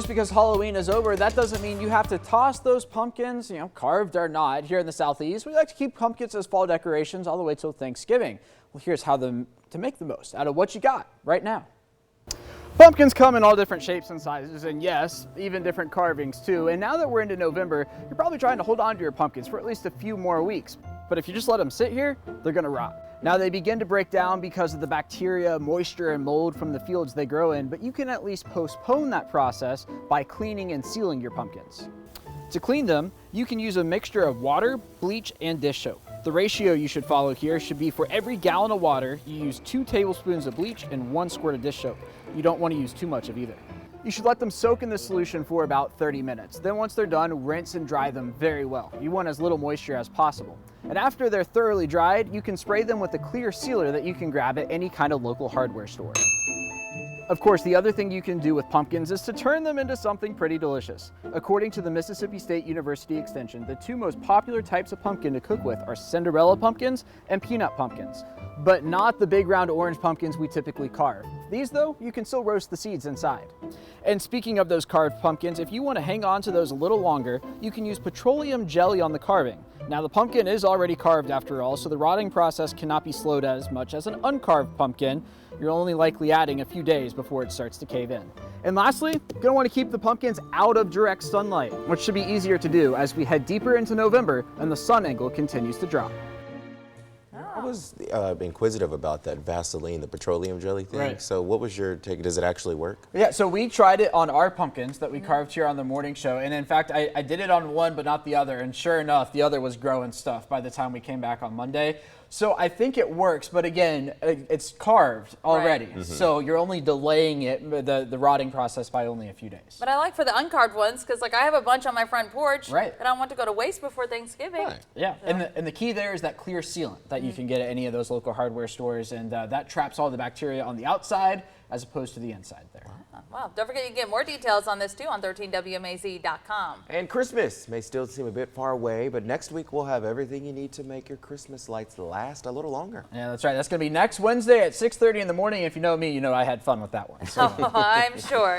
Just because Halloween is over, that doesn't mean you have to toss those pumpkins, carved or not. Here in the Southeast, we like to keep pumpkins as fall decorations all the way till Thanksgiving. Well, here's how to make the most out of what you got right now. Pumpkins come in all different shapes and sizes, and yes, even different carvings too. And now that we're into November, you're probably trying to hold on to your pumpkins for at least a few more weeks. But if you just let them sit here, they're gonna rot. Now they begin to break down because of the bacteria, moisture, and mold from the fields they grow in, but you can at least postpone that process by cleaning and sealing your pumpkins. To clean them, you can use a mixture of water, bleach, and dish soap. The ratio you should follow here should be for every gallon of water, you use 2 tablespoons of bleach and 1 squirt of dish soap. You don't want to use too much of either. You should let them soak in the solution for about 30 minutes. Then once they're done, rinse and dry them very well. You want as little moisture as possible. And after they're thoroughly dried, you can spray them with a clear sealer that you can grab at any kind of local hardware store. Of course, the other thing you can do with pumpkins is to turn them into something pretty delicious. According to the Mississippi State University Extension, the 2 most popular types of pumpkin to cook with are Cinderella pumpkins and peanut pumpkins, but not the big round orange pumpkins we typically carve. These though, you can still roast the seeds inside. And speaking of those carved pumpkins, if you want to hang on to those a little longer, you can use petroleum jelly on the carving. Now the pumpkin is already carved after all, so the rotting process cannot be slowed as much as an uncarved pumpkin. You're only likely adding a few days before it starts to cave in. And lastly, you're gonna want to keep the pumpkins out of direct sunlight, which should be easier to do as we head deeper into November and the sun angle continues to drop. I was inquisitive about that Vaseline, the petroleum jelly thing. Right. So what was your take? Does it actually work? Yeah, so we tried it on our pumpkins that we carved here on the morning show. And in fact, I did it on one, but not the other. And sure enough, the other was growing stuff by the time we came back on Monday. So I think it works, but again, it's carved already. Right. So you're only delaying it, the rotting process by only a few days. But I like for the uncarved ones because like I have a bunch on my front porch Right. that I don't want to go to waste before Thanksgiving. Right. Yeah, and the key there is that clear sealant that you can get at any of those local hardware stores, and that traps all the bacteria on the outside as opposed to the inside there. Wow. Don't forget you can get more details on this too on 13WMAZ.com. And Christmas may still seem a bit far away, but next week we'll have everything you need to make your Christmas lights last a little longer. Yeah, that's right. That's going to be next Wednesday at 6:30 in the morning. If you know me, you know I had fun with that one. So. I'm sure.